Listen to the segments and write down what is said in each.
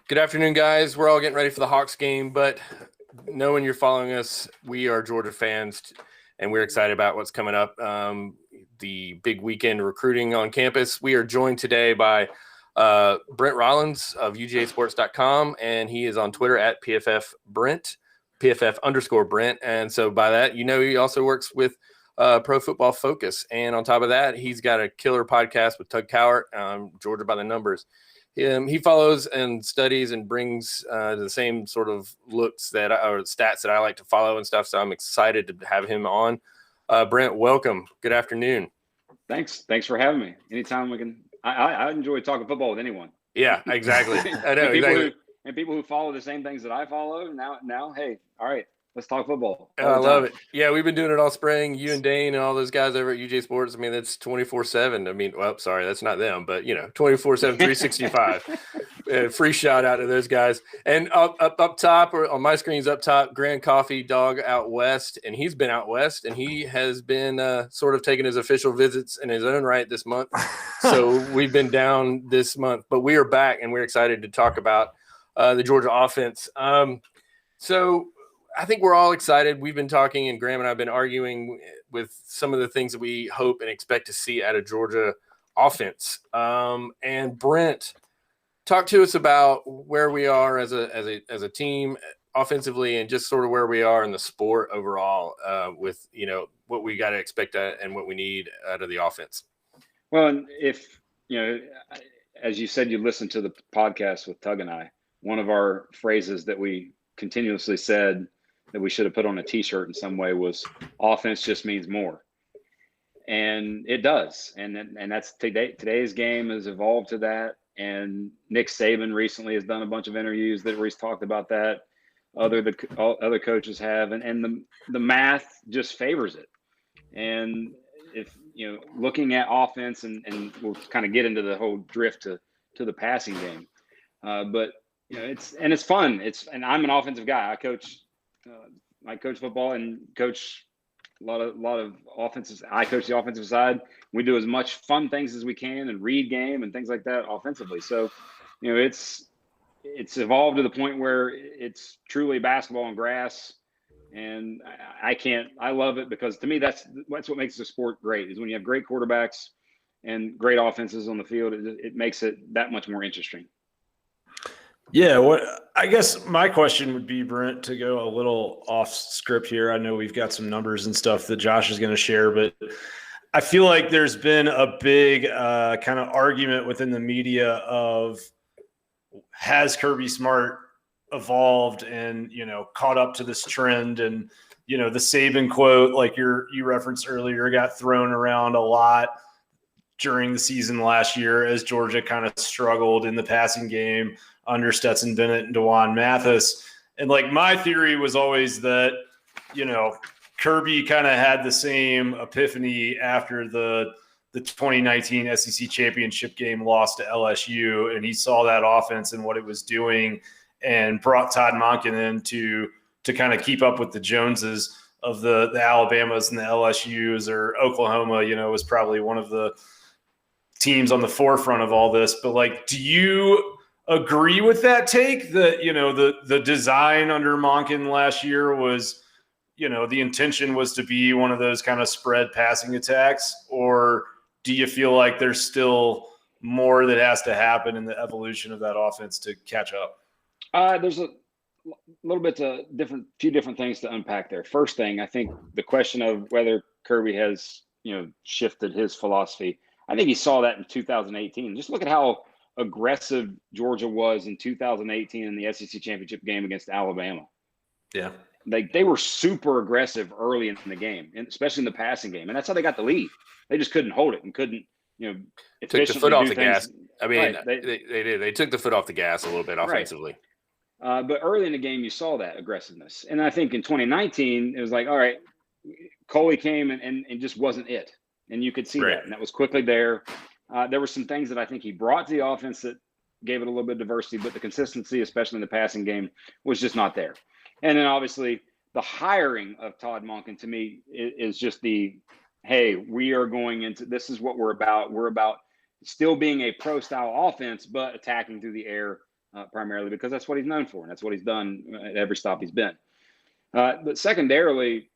Good afternoon, guys. We're all getting ready for the Hawks game, but knowing you're following us, we are Georgia fans, and we're excited about what's coming up. The big weekend recruiting on campus. We are joined today by Brent Rollins of UGAsports.com, and he is on Twitter at PFFBrent, PFF_Brent. And so by that, he also works with Pro Football Focus. And on top of that, he's got a killer podcast with Tug Cowart, Georgia by the Numbers. He follows and studies and brings the same sort of looks or stats that I like to follow and stuff. So I'm excited to have him on. Brent, welcome. Good afternoon. Thanks for having me. Anytime we can. I enjoy talking football with anyone. Yeah, exactly. I know. And people who follow the same things that I follow now, hey, all right, let's talk football. I love it. Yeah, we've been doing it all spring. You and Dane and all those guys over at UGA Sports. I mean, that's 24/7. I mean, well, sorry, that's not them, but 24/7, 365. Free shout out to those guys. And up top, or on my screens up top, Grand Coffee Dog out west, and he's been out west, and he has been sort of taking his official visits in his own right this month. So we've been down this month, but we are back, and we're excited to talk about the Georgia offense. So I think we're all excited. We've been talking, and Graham and I have been arguing with some of the things that we hope and expect to see out of Georgia offense. And Brent, talk to us about where we are as a team offensively, and just sort of where we are in the sport overall with what we got to expect and what we need out of the offense. Well, if as you said, you listened to the podcast with Tug and I. One of our phrases that we continuously said that we should have put on a T-shirt in some way was offense just means more. And it does. And that's today's game has evolved to that. And Nick Saban recently has done a bunch of interviews where he's talked about that. Other coaches have, and the math just favors it. And if looking at offense, and we'll kind of get into the whole drift to the passing game, but it's fun. And I'm an offensive guy. I coach football and coach a lot of offenses. I coach the offensive side. We do as much fun things as we can and read game and things like that offensively. So, it's evolved to the point where it's truly basketball on grass. And I love it, because to me, that's what makes the sport great, is when you have great quarterbacks and great offenses on the field. It makes it that much more interesting. Yeah, I guess my question would be, Brent, to go a little off script here. I know we've got some numbers and stuff that Josh is going to share, but I feel like there's been a big kind of argument within the media of, has Kirby Smart evolved and caught up to this trend? And the Saban quote, like you referenced earlier, got thrown around a lot during the season last year as Georgia kind of struggled in the passing game under Stetson Bennett and DeJuan Mathis. And my theory was always that, Kirby kind of had the same epiphany after the 2019 SEC championship game loss to LSU. And he saw that offense and what it was doing, and brought Todd Monken in to kind of keep up with the Joneses of the Alabamas and the LSUs, or Oklahoma, was probably one of the teams on the forefront of all this. But do you agree with that take that, the design under Monken last year was, the intention was to be one of those kind of spread passing attacks? Or do you feel like there's still more that has to happen in the evolution of that offense to catch up? There's a little bit few different things to unpack there. First thing, I think the question of whether Kirby has, shifted his philosophy. I think he saw that in 2018. Just look at how aggressive Georgia was in 2018 in the SEC championship game against Alabama. Yeah. They were super aggressive early in the game, and especially in the passing game. And that's how they got the lead. They just couldn't hold it and couldn't, took the foot off the gas. I mean, right. They did. They took the foot off the gas a little bit offensively. Right. But early in the game, you saw that aggressiveness. And I think in 2019, it was like, all right, Coley came and just wasn't it. And you could see that. And that was quickly there. There were some things that I think he brought to the offense that gave it a little bit of diversity, but the consistency, especially in the passing game, was just not there. And then obviously the hiring of Todd Monken, to me, is just hey, we are going into, this is what we're about. We're about still being a pro-style offense, but attacking through the air primarily because that's what he's known for, and that's what he's done at every stop he's been. But secondarily,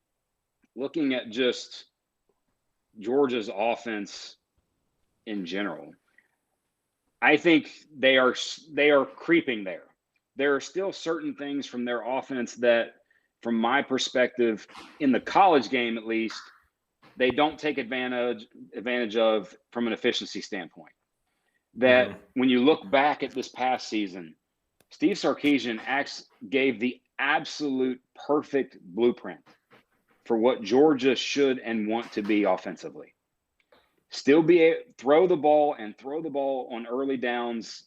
looking at just Georgia's offense in general, I think they are creeping there. There are still certain things from their offense that, from my perspective, in the college game at least, they don't take advantage of from an efficiency standpoint. That when you look back at this past season, Steve Sarkisian gave the absolute perfect blueprint for what Georgia should and want to be offensively. Still throw the ball on early downs,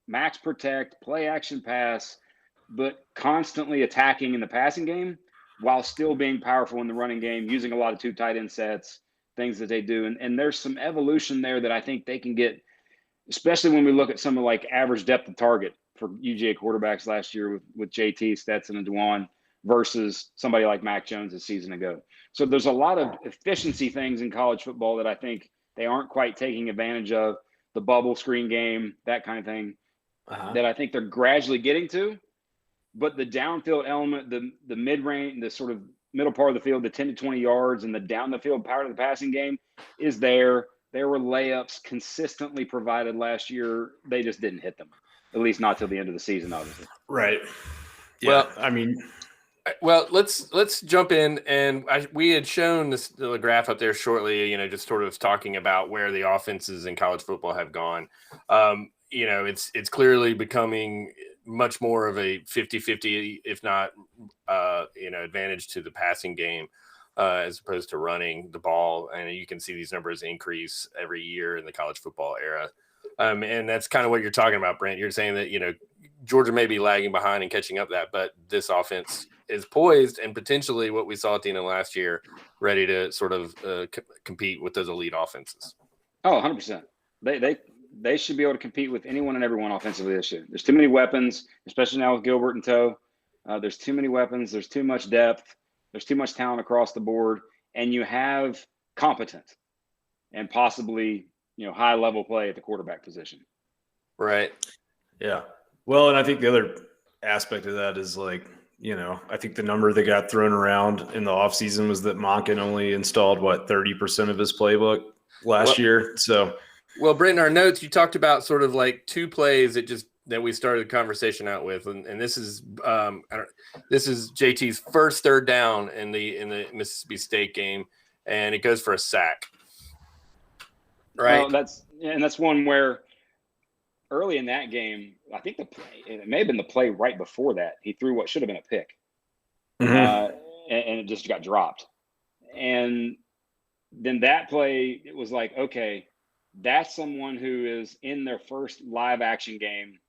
max protect, play action pass, but constantly attacking in the passing game while still being powerful in the running game, using a lot of 2 tight end sets, things that they do. And there's some evolution there that I think they can get, especially when we look at some of like average depth of target for UGA quarterbacks last year with JT, Stetson, and Dewan versus somebody like Mac Jones a season ago. So there's a lot of efficiency things in college football that I think they aren't quite taking advantage of, the bubble screen game, that kind of thing, that I think they're gradually getting to. But the downfield element, the mid-range, the sort of middle part of the field, the 10 to 20 yards, and the down the field power of the passing game is there. There were layups consistently provided last year. They just didn't hit them, at least not till the end of the season, obviously. Right. Yeah. Well, I mean, let's jump in, and we had shown the graph up there shortly, just sort of talking about where the offenses in college football have gone. It's clearly becoming much more of a 50-50, if not, advantage to the passing game as opposed to running the ball. And you can see these numbers increase every year in the college football era. And that's kind of what you're talking about, Brent. You're saying that, Georgia may be lagging behind and catching up that, but this offense is poised and potentially what we saw at the end of last year, ready to sort of compete with those elite offenses. Oh, 100%. They should be able to compete with anyone and everyone offensively this year. There's too many weapons, especially now with Gilbert and Toe. There's too many weapons. There's too much depth. There's too much talent across the board. And you have competent and possibly, high-level play at the quarterback position. Right. Yeah. Well, and I think the other aspect of that is I think the number that got thrown around in the offseason was that Monken only installed, 30% of his playbook last year. So – well, Brent, in our notes, you talked about sort of like 2 plays that we started the conversation out with, and this is JT's first third down in the Mississippi State game, and it goes for a sack. Right. Well, that's one where early in that game, I think it may have been the play right before that, he threw what should have been a pick, and it just got dropped, and then that play, it was like, okay. That's someone who is in their first live action game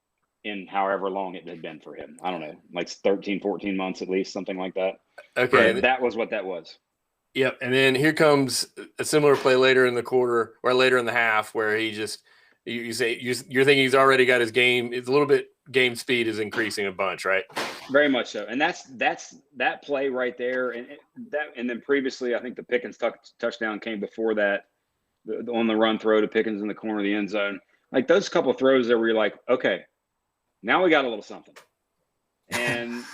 in however long it had been for him. I don't know, like 13, 14 months at least, something like that. Okay. But that was what that was. Yep. And then here comes a similar play later in the quarter or later in the half where he just, you're thinking he's already got his game. It's a little bit, game speed is increasing a bunch, right? Very much so. And that's that play right there. And then previously, I think the Pickens touchdown came before that. On the run throw to Pickens in the corner of the end zone, like those couple of throws there where you're like, okay, now we got a little something. And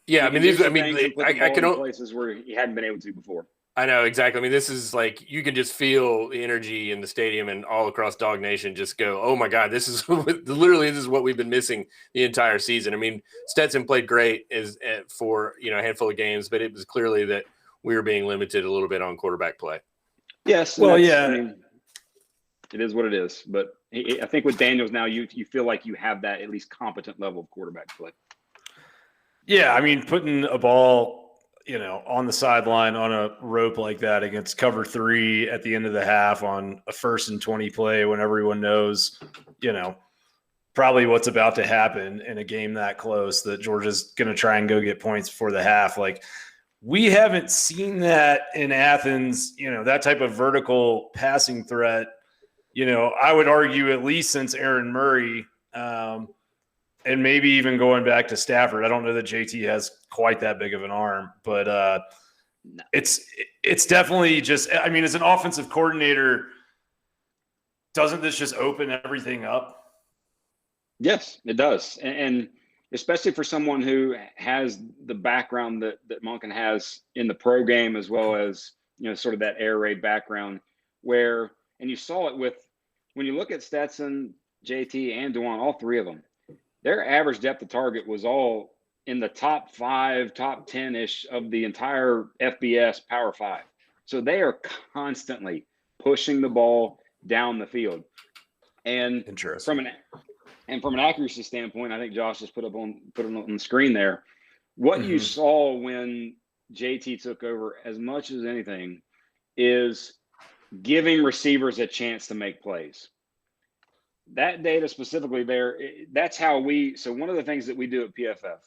yeah, I can places where he hadn't been able to before. I know exactly. I mean, this is like you can just feel the energy in the stadium and all across Dog Nation. Just go, oh my God, this is what we've been missing the entire season. I mean, Stetson played great for a handful of games, but it was clearly that we were being limited a little bit on quarterback play. Yes. Well, yeah. I mean, it is what it is. But I think with Daniels now, you feel like you have that at least competent level of quarterback play. Yeah, I mean, putting a ball, on the sideline on a rope like that against cover 3 at the end of the half on a 1st and 20 play when everyone knows, probably what's about to happen in a game that close that Georgia's going to try and go get points before the half. Like, we haven't seen that in Athens, that type of vertical passing threat, I would argue at least since Aaron Murray, and maybe even going back to Stafford. I don't know that JT has quite that big of an arm, but it's definitely just, I mean, as an offensive coordinator, doesn't this just open everything up? Yes, it does. And especially for someone who has the background that Monken has in the pro game, as well as, sort of that air raid background where, and you saw it with, when you look at Stetson, JT, and Dewan, all three of them, their average depth of target was all in the top 5, top 10-ish of the entire FBS Power 5. So they are constantly pushing the ball down the field. And Interesting. from an accuracy standpoint, I think Josh just put it on the screen there. What you saw when JT took over, as much as anything, is giving receivers a chance to make plays. That data specifically there, that's how so one of the things that we do at PFF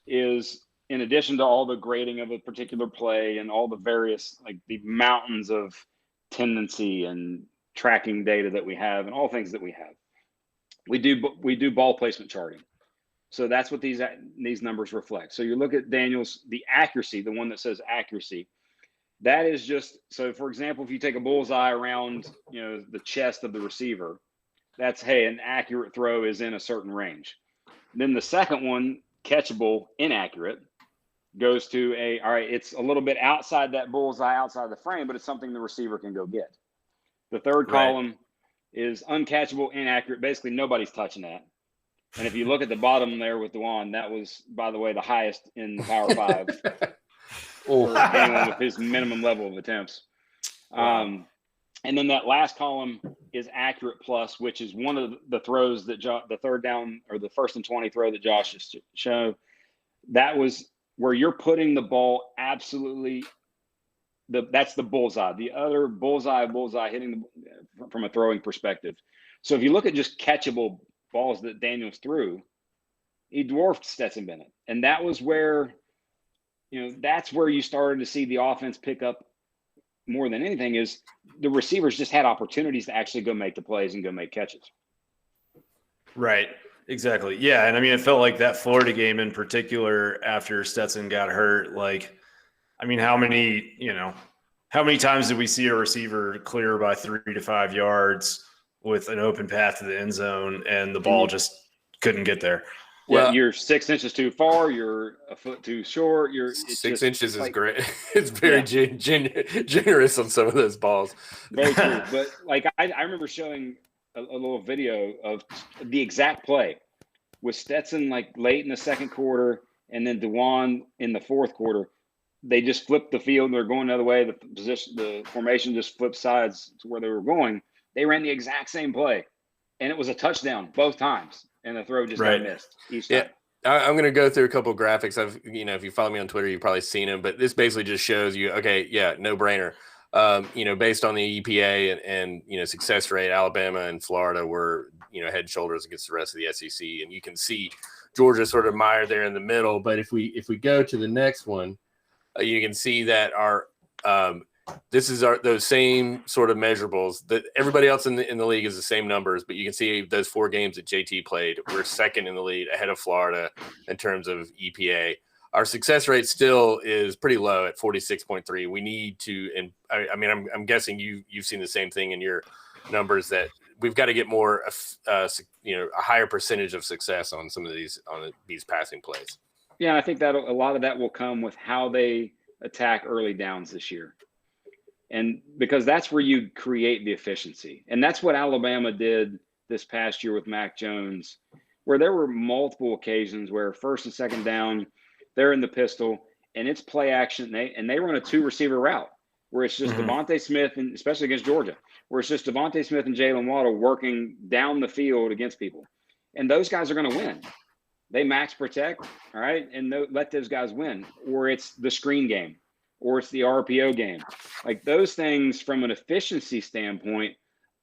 is, in addition to all the grading of a particular play and all the various, like the mountains of tendency and tracking data that we have and all things that we have, we do ball placement charting. So that's what these numbers reflect. So you look at Daniel's, the accuracy, the one that says accuracy, that is just, so for example, if you take a bullseye around, the chest of the receiver, that's, hey, an accurate throw is in a certain range. Then the second one, catchable, inaccurate, goes to all right, it's a little bit outside that bullseye, outside the frame, but it's something the receiver can go get. The third column is uncatchable, inaccurate. Basically, nobody's touching that. And if you look at the bottom there with Dewan, that was, by the way, the highest in the Power 5 for anyone with his minimum level of attempts. Wow. And then that last column is accurate plus, which is one of the throws that the third down or the 1st and 20 throw that Josh just showed. That was where you're putting the ball absolutely. That's the bullseye. The other bullseye hitting from a throwing perspective. So if you look at just catchable balls that Daniels threw, he dwarfed Stetson Bennett, and that was where, that's where you started to see the offense pick up more than anything. Is the receivers just had opportunities to actually go make the plays and go make catches. Right. Exactly. Yeah. And I mean, it felt like that Florida game in particular, after Stetson got hurt, like, I mean, how many times did we see a receiver clear by 3 to 5 yards with an open path to the end zone and the ball just couldn't get there? Well, you're 6 inches too far. You're a foot too short. 6 inches is great. It's very generous on some of those balls. Very true. But like, I remember showing a little video of the exact play with Stetson, like late in the second quarter, and then Dewan in the fourth quarter. They just flipped the field. They're going the other way. The formation just flipped sides to where they were going. They ran the exact same play, and it was a touchdown both times. And the throw just got missed each time. Yeah, I'm going to go through a couple of graphics. If you follow me on Twitter, you've probably seen them. But this basically just shows you, okay, yeah, no brainer. Based on the EPA and success rate, Alabama and Florida were head and shoulders against the rest of the SEC, and you can see Georgia sort of mired there in the middle. But if we go to the next one, you can see that our this is those same sort of measurables that everybody else in the league is the same numbers, but you can see those 4 games that JT played, we're second in the lead ahead of Florida in terms of EPA. Our success rate still is pretty low at 46.3. We need to, and I'm guessing you've seen the same thing in your numbers, that we've got to get more, a higher percentage of success on some of these passing plays. Yeah, I think that a lot of that will come with how they attack early downs this year. And because that's where you create the efficiency. And that's what Alabama did this past year with Mac Jones, where there were multiple occasions where 1st and 2nd down, they're in the pistol and it's play action. They run a 2 receiver route where it's just Devontae Smith, and especially against Georgia, where it's just Devontae Smith and Jalen Waddle working down the field against people. And those guys are going to win. They max protect, all right, and let those guys win. Or it's the screen game, or it's the RPO game. Like, those things from an efficiency standpoint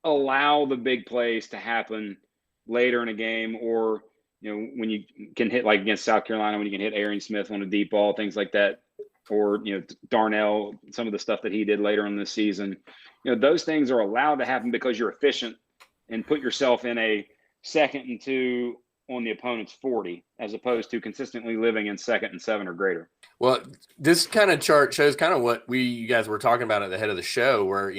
allow the big plays to happen later in a game, or, when you can hit, like against South Carolina, when you can hit Arian Smith on a deep ball, things like that, or, Darnell, some of the stuff that he did later in the season. Those things are allowed to happen because you're efficient and put yourself in a 2nd and 2 on the opponent's 40, as opposed to consistently living in 2nd and 7 or greater. Well, this kind of chart shows kind of what you guys were talking about at the head of the show, where,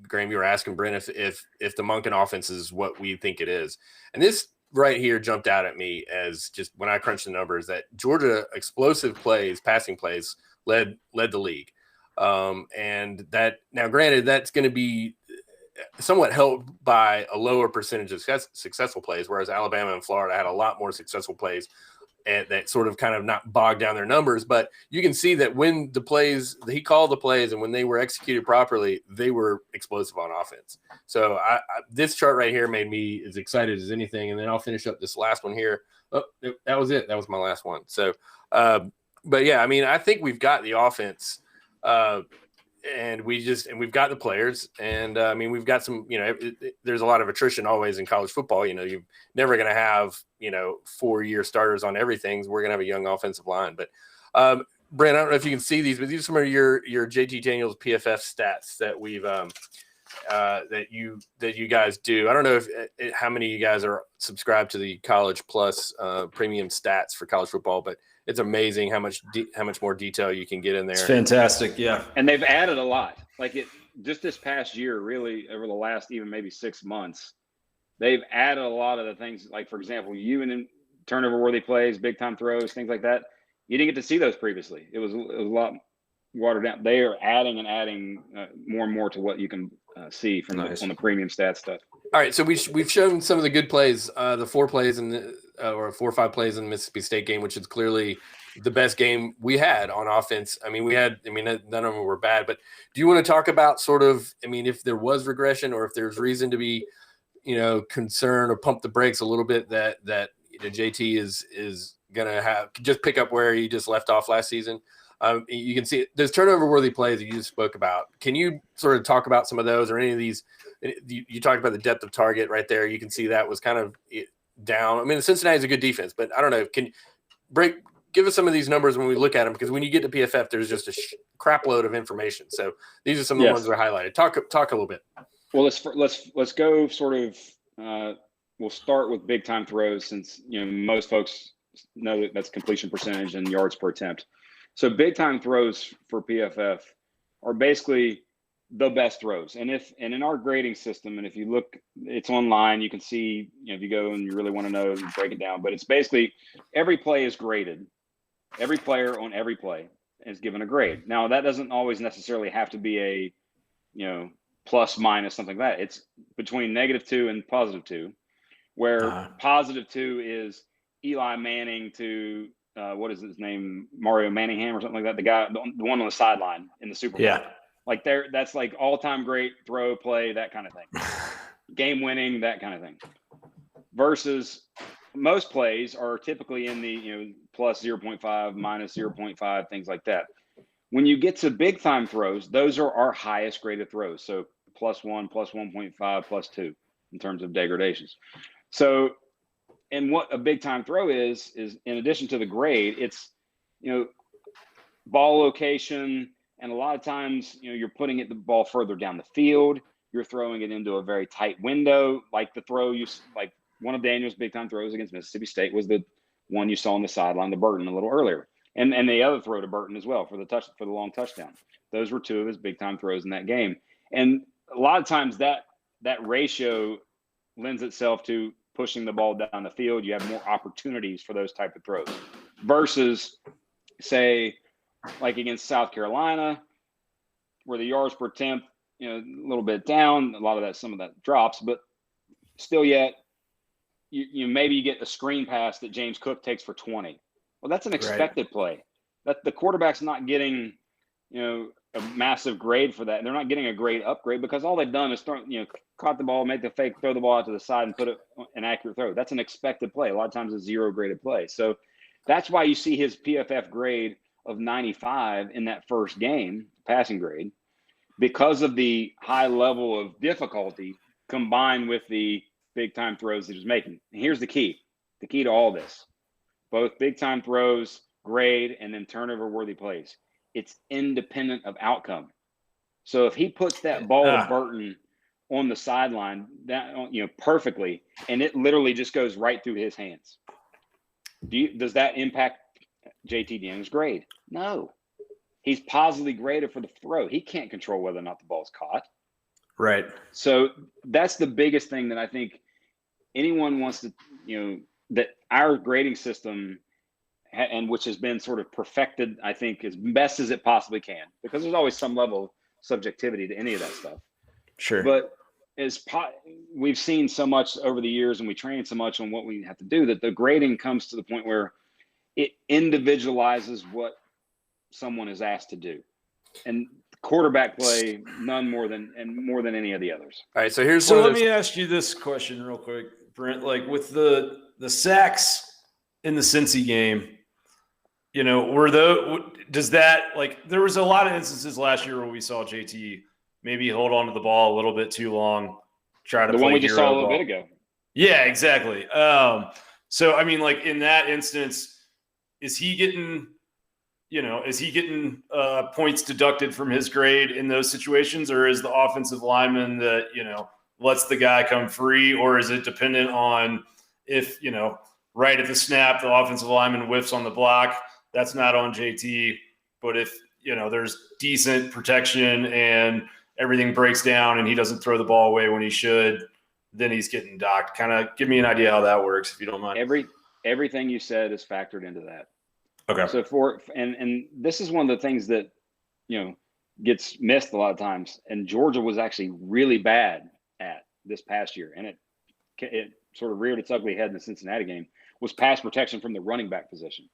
Graham, you were asking Brent if the Monken offense is what we think it is. And this right here jumped out at me as just when I crunched the numbers that Georgia explosive plays, passing plays led the league. And that now granted, that's going to be somewhat helped by a lower percentage of successful plays, whereas Alabama and Florida had a lot more successful plays and that sort of kind of not bogged down their numbers. But you can see that when the plays, he called the plays, and when they were executed properly, they were explosive on offense. So this chart right here made me as excited as anything. And then I'll finish up this last one here. Oh, that was it. That was my last one. So, but yeah, I mean, I think we've got the offense, and we've got the players, and I mean, we've got some, there's a lot of attrition always in college football. You're never going to have, 4-year starters on everything. We're going to have a young offensive line, but Brent, I don't know if you can see these, but these are some of your JT Daniels PFF stats that we've, that you guys do. I don't know how many of you guys are subscribed to the College Plus premium stats for college football, but it's amazing how much more detail you can get in there. It's fantastic, yeah. And they've added a lot. Like just this past year, really over the last even maybe 6 months, they've added a lot of the things. Like for example, turnover worthy plays, big time throws, things like that. You didn't get to see those previously. It was a lot watered down. They are adding more and more to what you can see from on the premium stats stuff. All right, so we've shown some of the good plays, the 4 plays or 4 or 5 plays in the Mississippi State game, which is clearly the best game we had on offense. I mean, none of them were bad, but do you want to talk about sort of, if there was regression or if there's reason to be, concerned or pump the brakes a little bit that JT is going to have just pick up where he just left off last season? You can see there's turnover worthy plays that you just spoke about. Can you sort of talk about some of those or any of these? You talked about the depth of target right there. You can see that was kind of down. Cincinnati's a good defense, but I don't know. Give us some of these numbers when we look at them, because when you get to PFF, there's just a crap load of information. So these are some of the ones that are highlighted. Talk a little bit. Well, let's go sort of. We'll start with big time throws, since most folks know that's completion percentage and yards per attempt. So big time throws for PFF are basically the best throws. And in our grading system, and if you look, it's online, you can see, if you go and you really want to know, you break it down, but it's basically every play is graded. Every player on every play is given a grade. Now that doesn't always necessarily have to be a, plus minus something like that. It's between -2 and +2, where +2 is Eli Manning to, what is his name? Mario Manningham or something like that. The guy, the one on the sideline in the Super Bowl. Yeah. Like that's like all-time great throw, play, that kind of thing. Game winning, that kind of thing. Versus most plays are typically in the, plus 0.5, -0.5, things like that. When you get to big time throws, those are our highest graded throws. So +1, +1.5, +2 in terms of degradations. So, and what a big time throw is in addition to the grade, it's, ball location. And a lot of times, you're putting the ball further down the field. You're throwing it into a very tight window. Like the throw like one of Daniel's big time throws against Mississippi State was the one you saw on the sideline, the Burton a little earlier. And the other throw to Burton as well for the long touchdown. Those were 2 of his big time throws in that game. And a lot of times that ratio lends itself to pushing the ball down the field. You have more opportunities for those type of throws versus, say, like against South Carolina, where the yards per attempt, a little bit down. Some of that drops, but still yet, maybe you get a screen pass that James Cook takes for 20. Well, that's an expected play. That the quarterback's not getting, a massive grade for that. They're not getting a grade upgrade because all they've done is caught the ball, make the fake, throw the ball out to the side, and put it an accurate throw. That's an expected play. A lot of times, a 0 graded play. So that's why you see his PFF grade of 95 in that first game, passing grade, because of the high level of difficulty combined with the big time throws that he's making. And here's the key to all this, both big time throws, grade, and then turnover worthy plays. It's independent of outcome. So if he puts that ball to Burton on the sideline, perfectly, and it literally just goes right through his hands, does that impact JT Daniels' grade? No. He's positively graded for the throw. He can't control whether or not the ball's caught. Right. So that's the biggest thing that I think anyone wants to that our grading system, and which has been sort of perfected, I think, as best as it possibly can, because there's always some level of subjectivity to any of that stuff. Sure. But we've seen so much over the years, and we train so much on what we have to do, that the grading comes to the point where it individualizes what someone is asked to do. And quarterback play, more than any of the others. All right, so let me ask you this question real quick, Brent. Like with the sacks in the Cincy game, does that, like, there was a lot of instances last year where we saw JT maybe hold on to the ball a little bit too long, try to play the one we just saw a little ball. bit ago. Yeah, exactly. So I mean, like in that instance, is he getting points deducted from his grade in those situations, or is the offensive lineman that, lets the guy come free, or is it dependent on if, right at the snap, the offensive lineman whiffs on the block, that's not on JT, but if, there's decent protection and everything breaks down and he doesn't throw the ball away when he should, then he's getting docked. Kind of give me an idea how that works, if you don't mind. Everything you said is factored into that. Okay. So and this is one of the things that, gets missed a lot of times. And Georgia was actually really bad at this past year. And it sort of reared its ugly head in the Cincinnati game, was pass protection from the running back position.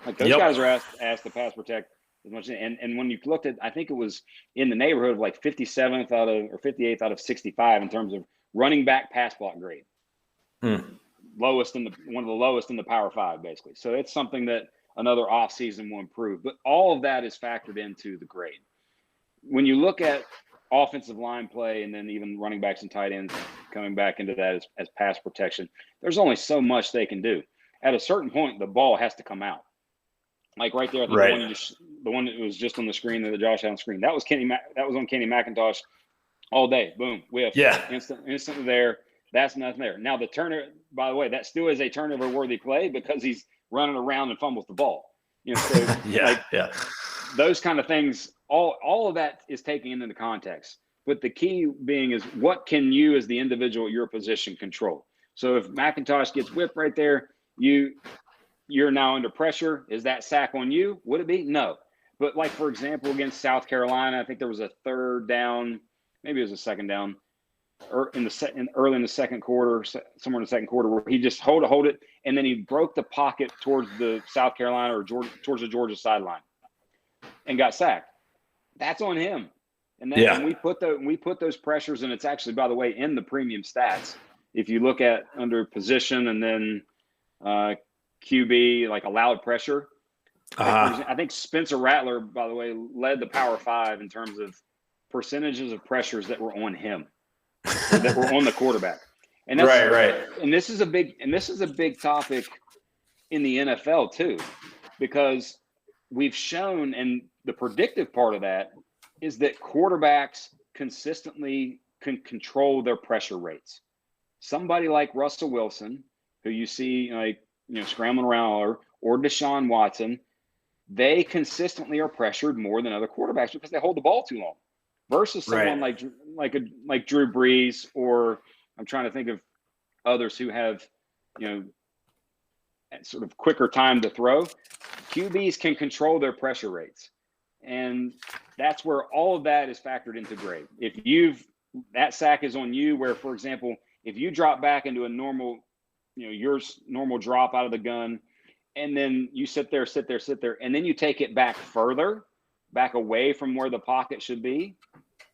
Like those guys are asked to pass protect as much. And when you looked at, I think it was in the neighborhood of like 57th or 58th out of 65 in terms of running back pass block grade. One of the lowest in the Power 5, basically. So it's something that another offseason will improve. But all of that is factored into the grade. When you look at offensive line play and then even running backs and tight ends coming back into that as pass protection, there's only so much they can do. At a certain point, the ball has to come out. Like right there, I think the one that was just on the screen, that Josh had on the screen, that was on Kenny McIntosh all day. Boom, whiff. Yeah. Instantly there. That's nothing there. Now the turnover, by the way, that still is a turnover-worthy play because he's running around and fumbles the ball. So those kind of things, all of that is taken into context. But the key being is, what can you as the individual at your position control? So if McIntosh gets whipped right there, you're now under pressure. Is that sack on you? Would it be? No. But like, for example, against South Carolina, I think there was a third down, maybe it was a second down, or early in the second quarter, somewhere in the second quarter, where he just hold it, and then he broke the pocket towards the South Carolina or towards the Georgia sideline, and got sacked. That's on him. And then when we put those pressures, and it's actually, by the way, in the premium stats. If you look at under position and then QB, like allowed pressure, I think Spencer Rattler, by the way, led the Power 5 in terms of percentages of pressures that were on him, that were on the quarterback. And that's, right. And this is a big topic in the NFL too, because we've shown, and the predictive part of that is that quarterbacks consistently can control their pressure rates. Somebody like Russell Wilson, who you see scrambling around, or Deshaun Watson, they consistently are pressured more than other quarterbacks because they hold the ball too long. Versus someone like Drew Brees, or I'm trying to think of others who have sort of quicker time to throw. QBs can control their pressure rates, and that's where all of that is factored into grade. If that sack is on you, where, for example, if you drop back into a normal, your normal drop out of the gun, and then you sit there, and then you take it back further, back away from where the pocket should be,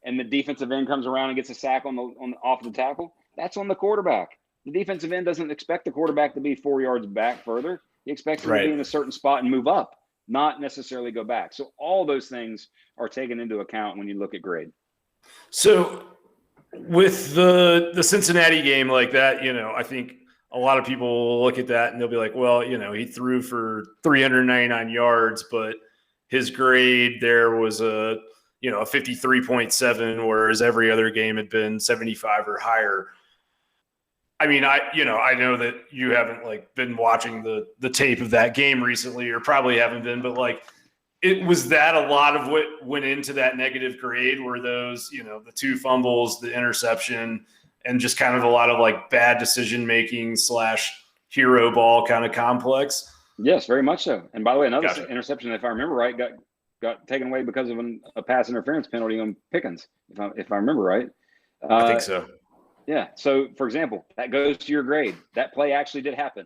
and the defensive end comes around and gets a sack off the tackle, that's on the quarterback. The defensive end doesn't expect the quarterback to be 4 yards back further. He expects him to be in a certain spot and move up, not necessarily go back. So all those things are taken into account when you look at grade. So with the Cincinnati game like that, I think a lot of people will look at that and they'll be like, well, he threw for 399 yards, but his grade there was a 53.7, whereas every other game had been 75 or higher. I mean, I know that you haven't been watching the tape of that game recently, or probably haven't been, but it was that a lot of what went into that negative grade were those, the 2 fumbles, the interception, and just kind of a lot of bad decision making / hero ball kind of complex. Yes, very much so. And by the way, another Gotcha. interception, if I remember right, got taken away because of a pass interference penalty on Pickens, if I remember right. I think so. Yeah. So, for example, that goes to your grade. That play actually did happen.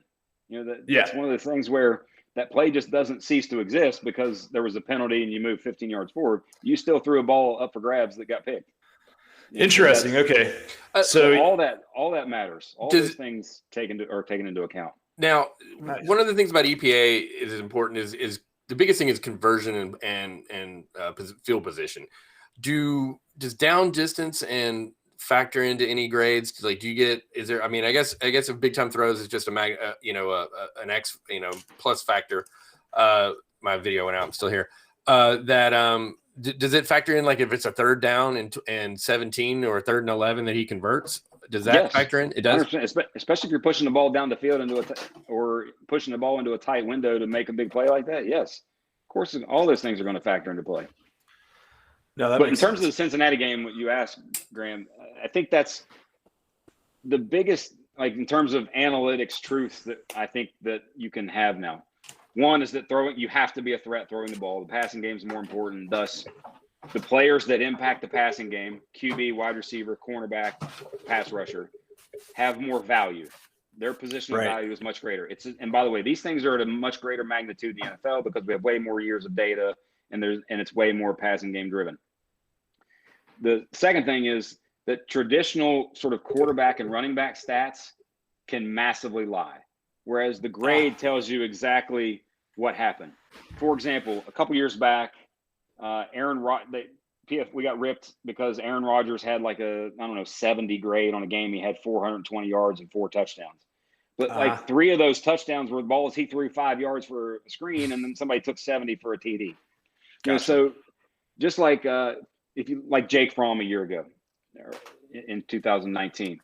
That's one of the things where that play just doesn't cease to exist because there was a penalty and you moved 15 yards forward. You still threw a ball up for grabs that got picked. Interesting. Okay. So all that matters. All those things are taken into account. Now, one of the things about EPA is important is the biggest thing is conversion and field position. Does down distance and factor into any grades? Like, do you get? Is there? I mean, I guess if big time throws is just an X plus factor. My video went out. I'm still here. Does it factor in, like, if it's a third down and 17 or a third and 11 that he converts? Does that factor in? It does, especially if you're pushing the ball down the field or pushing the ball into a tight window to make a big play like that. Yes, of course, all those things are going to factor into play. No, but in terms of the Cincinnati game, what you asked, Graham, I think that's the biggest, like, in terms of analytics truth that I think that you can have now. One is that you have to be a threat throwing the ball. The passing game is more important. Thus, the players that impact the passing game, QB, wide receiver, cornerback, pass rusher, have more value. Their positional value is much greater. And by the way, these things are at a much greater magnitude in the NFL because we have way more years of data and it's way more passing game driven. The second thing is that traditional sort of quarterback and running back stats can massively lie, whereas the grade tells you exactly what happened. For example, a couple years back, we got ripped because Aaron Rodgers had like 70 grade on a game. He had 420 yards and 4 touchdowns. But like 3 of those touchdowns were balls he threw 5 yards for a screen, and then somebody took 70 for a TD. Gotcha. So just like if you like Jake Fromm a year ago in 2019,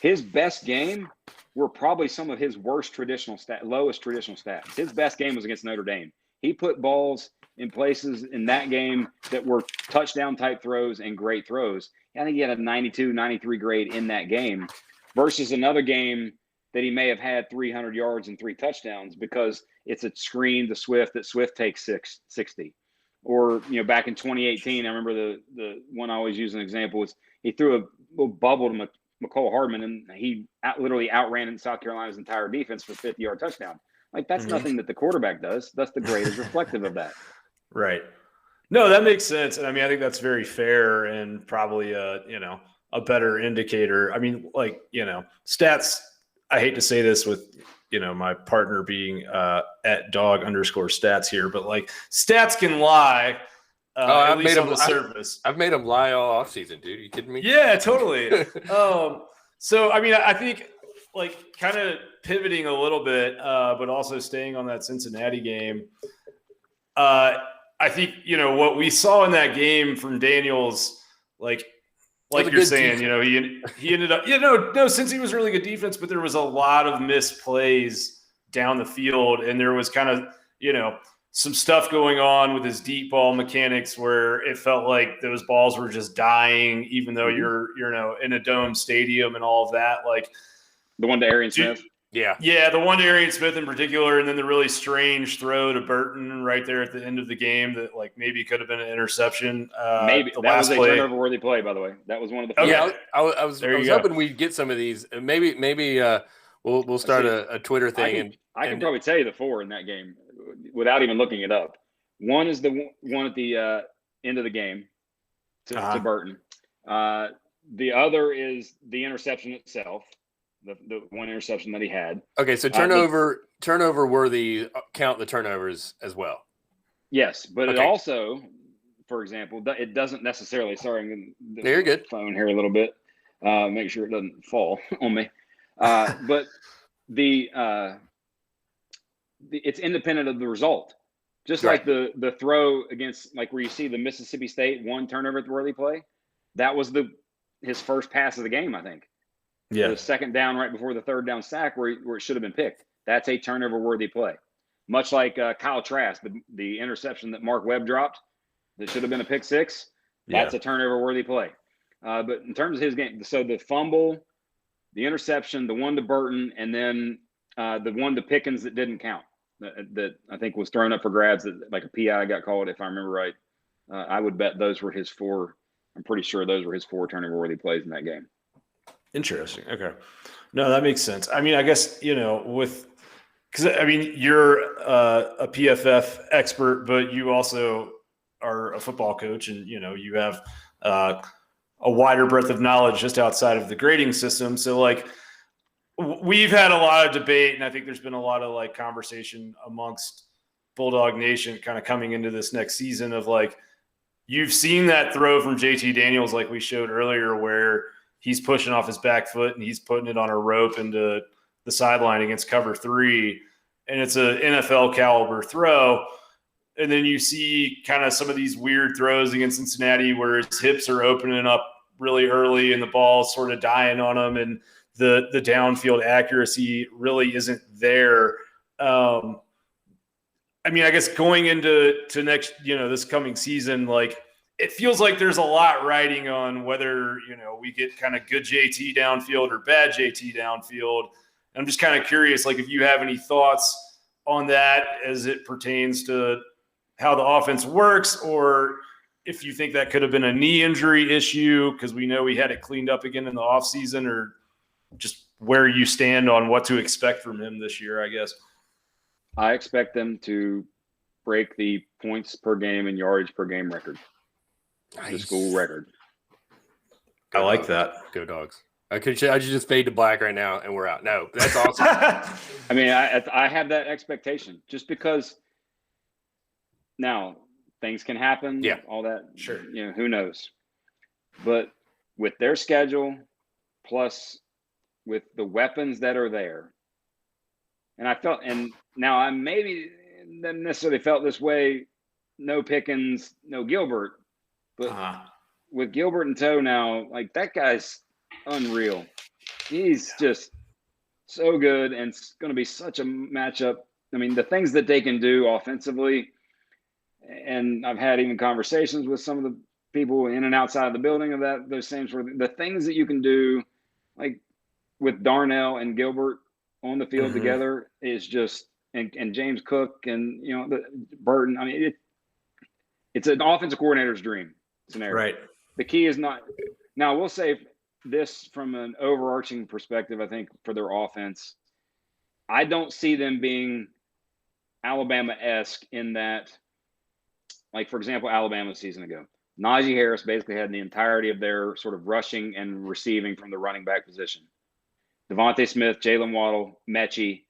his best game were probably some of his lowest traditional stats. His best game was against Notre Dame. He put balls in places in that game that were touchdown type throws and great throws. I think he had a 92, 93 grade in that game versus another game that he may have had 300 yards and 3 touchdowns because it's a screen to Swift that Swift takes 60. Or, back in 2018, I remember the one I always use an example was he threw a little bubble to McCole Hardman, and he literally outran in South Carolina's entire defense for 50-yard touchdown. Like, that's nothing that the quarterback does. That's the grade is reflective of that. Right. No, that makes sense. And I mean, I think that's very fair and probably a better indicator. I mean, like, stats, I hate to say this with, my partner being at dog_stats here, but like stats can lie. At least on the surface. I've made them lie all offseason, dude. Are you kidding me? Yeah, totally. So, I mean, I think like kind of pivoting a little bit, but also staying on that Cincinnati game. I think, what we saw in that game from Daniels, like you're saying, he ended up, since he was really good defense, but there was a lot of misplays down the field. And there was kind of, some stuff going on with his deep ball mechanics where it felt like those balls were just dying, even though you're in a dome stadium and all of that. Like the one to Arian Smith. Yeah, the one to Arian Smith in particular, and then the really strange throw to Burton right there at the end of the game that like maybe could have been an interception. Maybe that was a turnover-worthy play, by the way. That was one of the. Yeah, I was hoping we'd get some of these. Maybe we'll start a Twitter thing. I can probably tell you the 4 in that game without even looking it up. One is the one at the end of the game to Burton. The other is the interception itself. The one interception that he had. Okay, so turnover worthy count the turnovers as well. Yes, but it also, for example, it doesn't necessarily. Sorry, I'm going to you're good. Phone here a little bit. Make sure it doesn't fall on me. But it's independent of the result. Just like the throw against, like where you see the Mississippi State one turnover worthy play, that was his first pass of the game, I think. Yeah. The second down right before the third down sack where it should have been picked. That's a turnover-worthy play. Much like Kyle Trask, the interception that Mark Webb dropped that should have been a pick 6, that's a turnover-worthy play. But in terms of his game, so the fumble, the interception, the one to Burton, and then The one to Pickens that didn't count, that I think was thrown up for grabs, that like a PI got called, if I remember right. I would bet those were his 4. I'm pretty sure those were his 4 turnover-worthy plays in that game. Interesting. Okay. No, that makes sense. I mean, I guess, because I mean, you're a PFF expert, but you also are a football coach, and you have a wider breadth of knowledge just outside of the grading system. So, like, we've had a lot of debate, and I think there's been a lot of like conversation amongst Bulldog Nation kind of coming into this next season of like, you've seen that throw from JT Daniels, like we showed earlier, where he's pushing off his back foot and he's putting it on a rope into the sideline against cover 3. And it's an NFL caliber throw. And then you see kind of some of these weird throws against Cincinnati where his hips are opening up really early and the ball's sort of dying on him, and the downfield accuracy really isn't there. I mean, I guess going into next, this coming season, like, it feels like there's a lot riding on whether, we get kind of good JT downfield or bad JT downfield. I'm just kind of curious, like, if you have any thoughts on that as it pertains to how the offense works, or if you think that could have been a knee injury issue because we know we had it cleaned up again in the offseason, or just where you stand on what to expect from him this year, I guess. I expect them to break the points per game and yardage per game record. The school record. I like that. Go Dogs. I should just fade to black right now and we're out. No, that's awesome. I mean, I have that expectation just because now things can happen. Yeah. All that. Sure. Who knows? But with their schedule, plus with the weapons that are there, and I felt, and now I maybe didn't necessarily felt this way, no Pickens, no Gilbert, but with Gilbert in tow now, like, that guy's unreal. He's just so good, and it's going to be such a matchup. I mean, the things that they can do offensively, and I've had even conversations with some of the people in and outside of the building of those same sort of, the things that you can do, like with Darnell and Gilbert on the field together, is just, and James Cook and Burton. I mean, it's an offensive coordinator's dream scenario. Right. The key is not. Now, we'll say this from an overarching perspective. I think for their offense, I don't see them being Alabama-esque in that, like, for example, Alabama a season ago, Najee Harris basically had the entirety of their sort of rushing and receiving from the running back position. Devontae Smith, Jalen Waddle, Mechie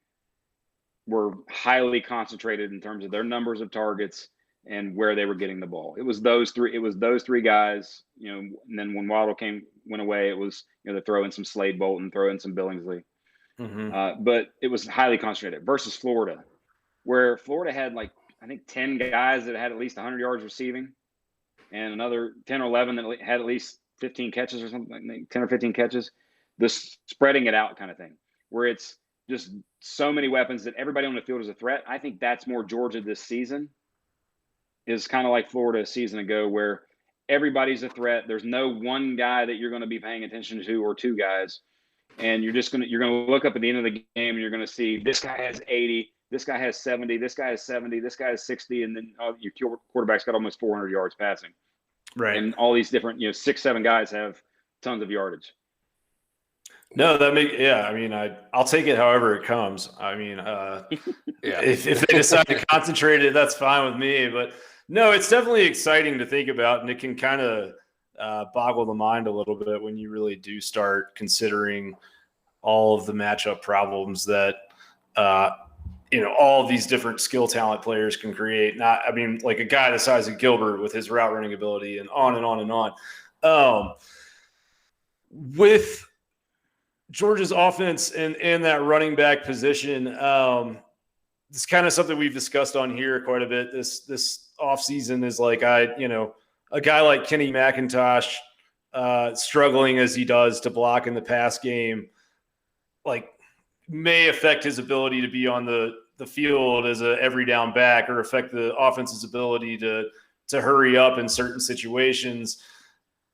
were highly concentrated in terms of their numbers of targets and where they were getting the ball. It was those three guys, and then when Waddle went away, it was, they throw in some Slade Bolton, throw in some Billingsley. But it was highly concentrated versus Florida, where Florida had, like, I think 10 guys that had at least 100 yards receiving, and another 10 or 11 that had at least 15 catches or something, like 10 or 15 catches. This spreading it out kind of thing, where it's just so many weapons that everybody on the field is a threat. I think that's more Georgia this season, is kind of like Florida a season ago, where everybody's a threat. There's no one guy that you're going to be paying attention to, or two guys, and you're going to look up at the end of the game and you're going to see this guy has 80, this guy has 70, this guy has 70, this guy has 60, and then your quarterback's got almost 400 yards passing. Right. And all these different, 6-7 guys have tons of yardage. No, I mean, I'll take it however it comes. I mean, if they decide to concentrate it, that's fine with me. But no, it's definitely exciting to think about, and it can kind of boggle the mind a little bit when you really do start considering all of the matchup problems that all of these different skill talent players can create. Like a guy the size of Gilbert with his route running ability, and on and on and on. With Georgia's offense and that running back position, it's kind of something we've discussed on here quite a bit this offseason, is like, a guy like Kenny McIntosh struggling as he does to block in the pass game, like, may affect his ability to be on the field as a every down back, or affect the offense's ability to hurry up in certain situations.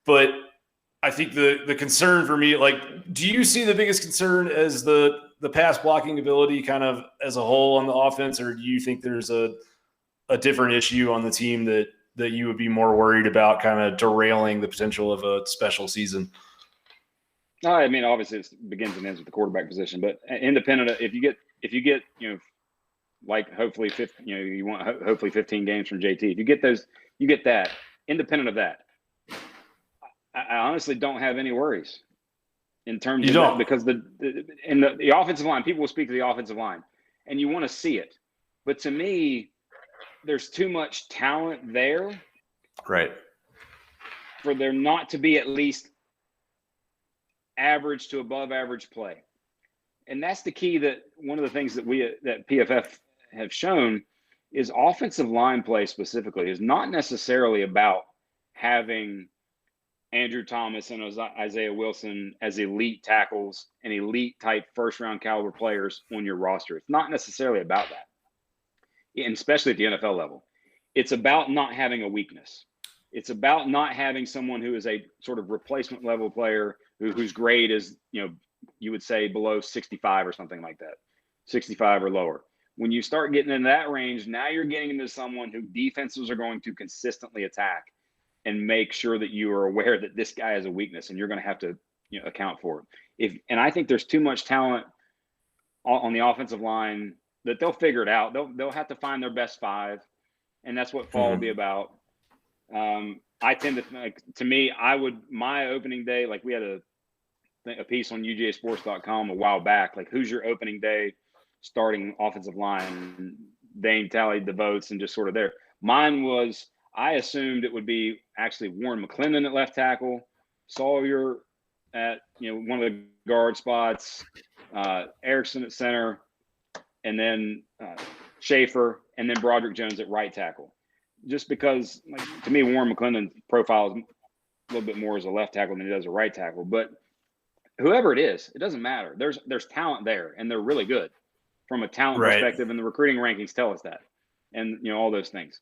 But I think the concern for me, like, do you see the biggest concern as the the pass blocking ability kind of as a whole on the offense, or do you think there's a different issue on the team that you would be more worried about kind of derailing the potential of a special season? No, I mean, obviously it begins and ends with the quarterback position, but independent of, if you get, like hopefully 15 games from JT. If you get those, you get that. Independent of that, I honestly don't have any worries in terms of that, because the offensive line, people will speak to the offensive line, and you want to see it, but to me, there's too much talent there, right, for there not to be at least average to above average play. And that's the key. That one of the things that PFF have shown is offensive line play specifically is not necessarily about having Andrew Thomas and Isaiah Wilson as elite tackles and elite type first round caliber players on your roster. It's not necessarily about that, and especially at the NFL level. It's about not having a weakness. It's about not having someone who is a sort of replacement level player whose grade is, you would say below 65 or something like that, 65 or lower. When you start getting in that range, now you're getting into someone who defenses are going to consistently attack and make sure that you are aware that this guy has a weakness and you're going to have to account for it. And I think there's too much talent on the offensive line that they'll figure it out. They'll have to find their best five, and that's what fall will be about. I tend to think, to me, my opening day, like we had a piece on UGAsports.com a while back, like who's your opening day starting offensive line? Dane tallied the votes and just sort of there. Mine was, I assumed it would be actually Warren McClendon at left tackle, Sawyer at one of the guard spots, Erickson at center, and then Schaefer, and then Broderick Jones at right tackle. Just because, like, to me, Warren McClendon profiles a little bit more as a left tackle than he does a right tackle. But whoever it is, it doesn't matter. There's talent there, and they're really good from a talent perspective, and the recruiting rankings tell us that, and all those things.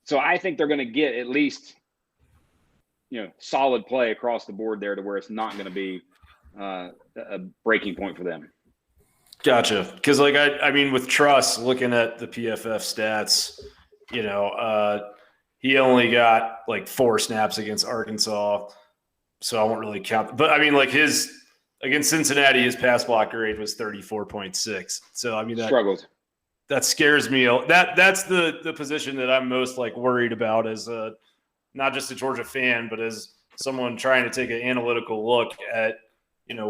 So I think they're going to get at least solid play across the board there, to where it's not going to be a breaking point for them. Gotcha. Because I mean, with Truss, looking at the PFF stats, he only got like 4 snaps against Arkansas, so I won't really count. But I mean, like against Cincinnati, his pass block grade was 34.6. So I mean, that struggled. That scares me. That's the position that I'm most worried about as not just a Georgia fan, but as someone trying to take an analytical look at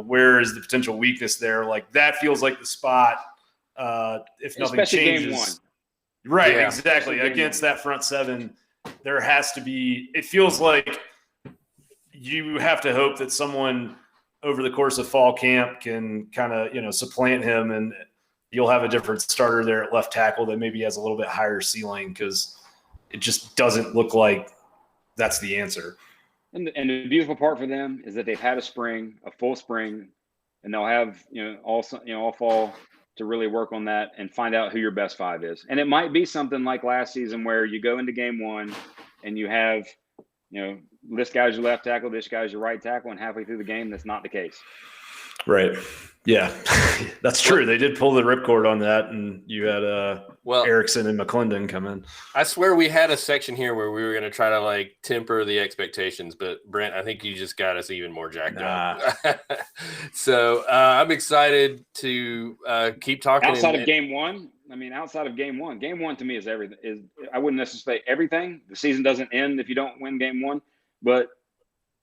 where is the potential weakness there. Like that feels like the spot. If nothing especially changes. Game 1. Right, yeah, exactly. Against that front seven, there has to be – it feels like you have to hope that someone over the course of fall camp can kind of, supplant him, and you'll have a different starter there at left tackle that maybe has a little bit higher ceiling, because it just doesn't look like that's the answer. And the beautiful part for them is that they've had a full spring, and they'll have, all fall to really work on that and find out who your best 5 is. And it might be something like last season where you go into game 1 and you have, this guy's your left tackle, this guy's your right tackle, and halfway through the game, that's not the case. Right. Yeah, that's true. They did pull the ripcord on that, and you had Erickson and McClendon come in. I swear we had a section here where we were going to try to temper the expectations, but Brent, I think you just got us even more jacked up. So I'm excited to keep talking. Outside of game 1, game 1 to me is everything. I wouldn't necessarily say everything. The season doesn't end if you don't win game 1, but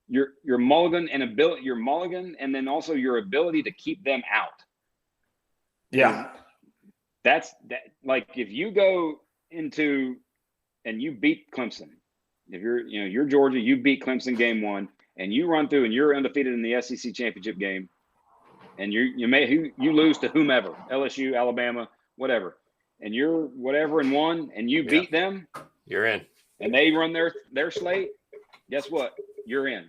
your mulligan and then also your ability to keep them out. Yeah. That's like, if you go into and you beat Clemson, if you're Georgia, you beat Clemson game 1, and you run through and you're undefeated in the SEC championship game, and you lose to whomever, LSU, Alabama, whatever, and you're whatever and 1, and you beat them, you're in, and they run their slate. Guess what? You're in.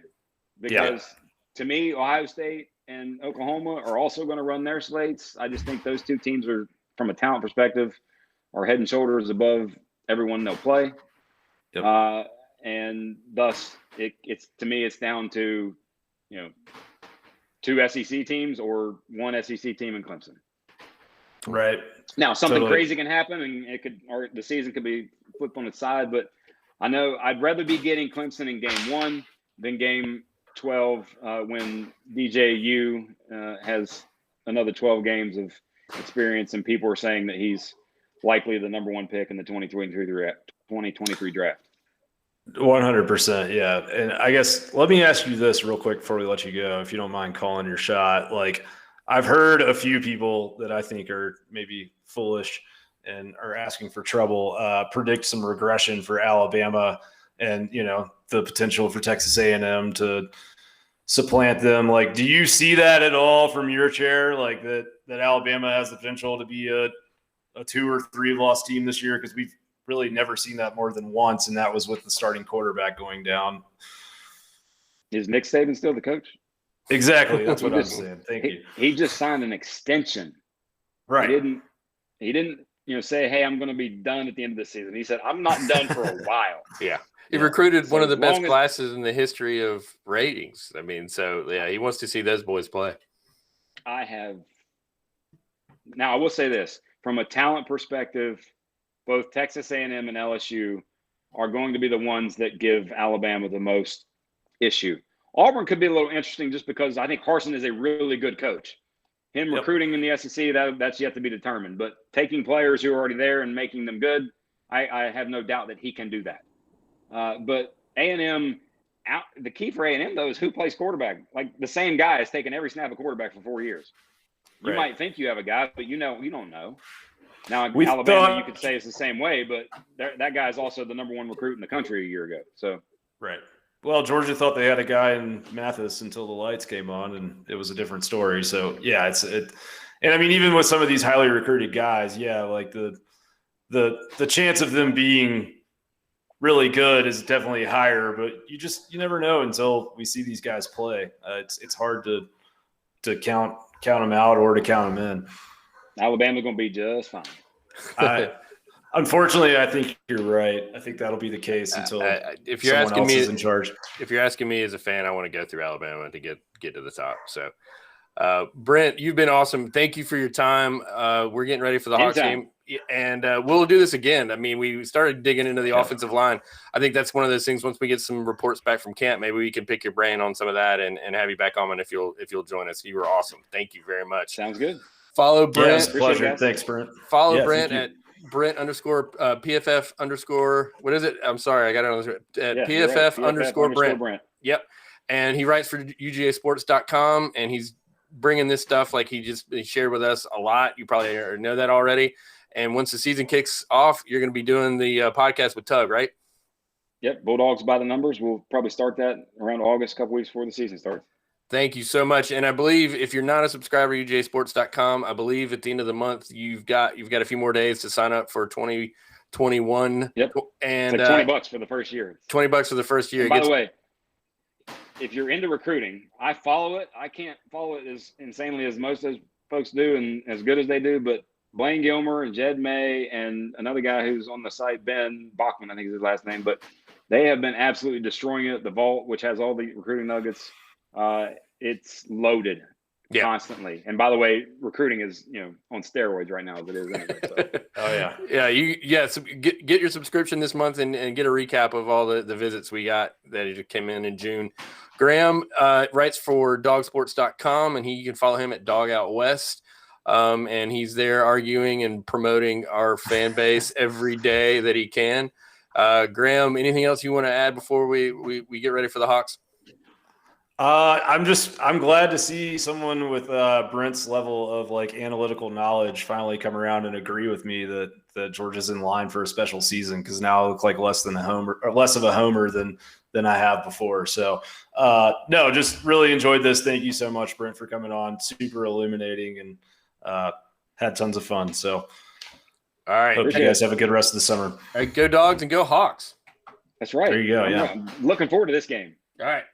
Because to me, Ohio State and Oklahoma are also going to run their slates. I just think those two teams are, from a talent perspective, are head and shoulders above everyone they'll play. And thus, it's to me, it's down to, 2 SEC teams or 1 SEC team in Clemson. Right. Now, something Totally. crazy can happen, and the season could be flipped on its side. But I know I'd rather be getting Clemson in game 1 than game 12 when DJU has another 12 games of experience, and people are saying that he's likely the number 1 pick in the 2023 draft. 100%. Yeah. And I guess let me ask you this real quick before we let you go, if you don't mind calling your shot. Like, I've heard a few people that I think are maybe foolish and are asking for trouble predict some regression for Alabama and, the potential for Texas A&M to supplant them. Like, do you see that at all from your chair? Like that Alabama has the potential to be a 2 or 3 loss team this year? Because we've really never seen that more than once, and that was with the starting quarterback going down. Is Nick Saban still the coach? Exactly. That's what I'm saying. Thank you. He just signed an extension. Right. He didn't, say, hey, I'm going to be done at the end of the season. He said, I'm not done for a while. Yeah. He recruited one of the best classes in the history of ratings. I mean, so yeah, he wants to see those boys play. Now I will say this, from a talent perspective, both Texas A&M and LSU are going to be the ones that give Alabama the most issue. Auburn could be a little interesting just because I think Carson is a really good coach. Him recruiting in the SEC, that's yet to be determined. But taking players who are already there and making them good, I have no doubt that he can do that. But A&M, the key for A&M, though, is who plays quarterback. Like, the same guy has taken every snap of quarterback for 4 years. You might think you have a guy, but you don't know. Now, Alabama, you could say it's the same way, but that guy is also the number 1 recruit in the country a year ago. So, right. Well, Georgia thought they had a guy in Mathis until the lights came on, and it was a different story. So, yeah, and I mean, even with some of these highly recruited guys, yeah, like the chance of them being really good is definitely higher, but you never know until we see these guys play. It's hard to count them out or to count them in. Alabama's going to be just fine. Unfortunately, I think you're right. I think that'll be the case until if you're someone asking else me is in charge. If you're asking me as a fan, I want to go through Alabama to get to the top. So, Brent, you've been awesome. Thank you for your time. We're getting ready for the Hawks game, and we'll do this again. I mean, we started digging into the offensive line. I think that's one of those things. Once we get some reports back from camp, maybe we can pick your brain on some of that and have you back on if you'll join us. You were awesome. Thank you very much. Sounds good. Follow Brent. Yeah, it's a pleasure. Thanks, Brent. Follow Brent at Brent_PFF_ what is it? I'm sorry, I got it on this. PFF_Brent. Yep. And he writes for UGAsports.com, and he's bringing this stuff like he shared with us a lot. You probably know that already. And once the season kicks off, you're going to be doing the podcast with Tug, right? Yep. Bulldogs by the numbers. We'll probably start that around August, a couple weeks before the season starts. Thank you so much. And I believe if you're not a subscriber to UGAsports.com, I believe at the end of the month, you've got a few more days to sign up for 2021. Yep. And it's like $20 for the first year. $20 for the first year. And by the way, if you're into recruiting, I follow it. I can't follow it as insanely as most of those folks do and as good as they do, but Blaine Gilmer and Jed May and another guy who's on the site, Ben Bachman, I think is his last name, but they have been absolutely destroying it. The Vault, which has all the recruiting nuggets, it's loaded constantly. And by the way, recruiting is on steroids right now as it is anyway. So. So get your subscription this month and get a recap of all the visits we got that came in June. Graham writes for dogsports.com, and you can follow him at Dog Out West. And he's there arguing and promoting our fan base every day that he can. Graham, anything else you want to add before we get ready for the Hawks? I'm glad to see someone with Brent's level of analytical knowledge finally come around and agree with me that Georgia's in line for a special season, because now I look like less of a homer than I have before. So no, just really enjoyed this. Thank you so much, Brent, for coming on. Super illuminating and had tons of fun. So all right, hope you guys have a good rest of the summer. All right, go Dogs and go Hawks. That's right. There you go. Yeah, I'm looking forward to this game. All right.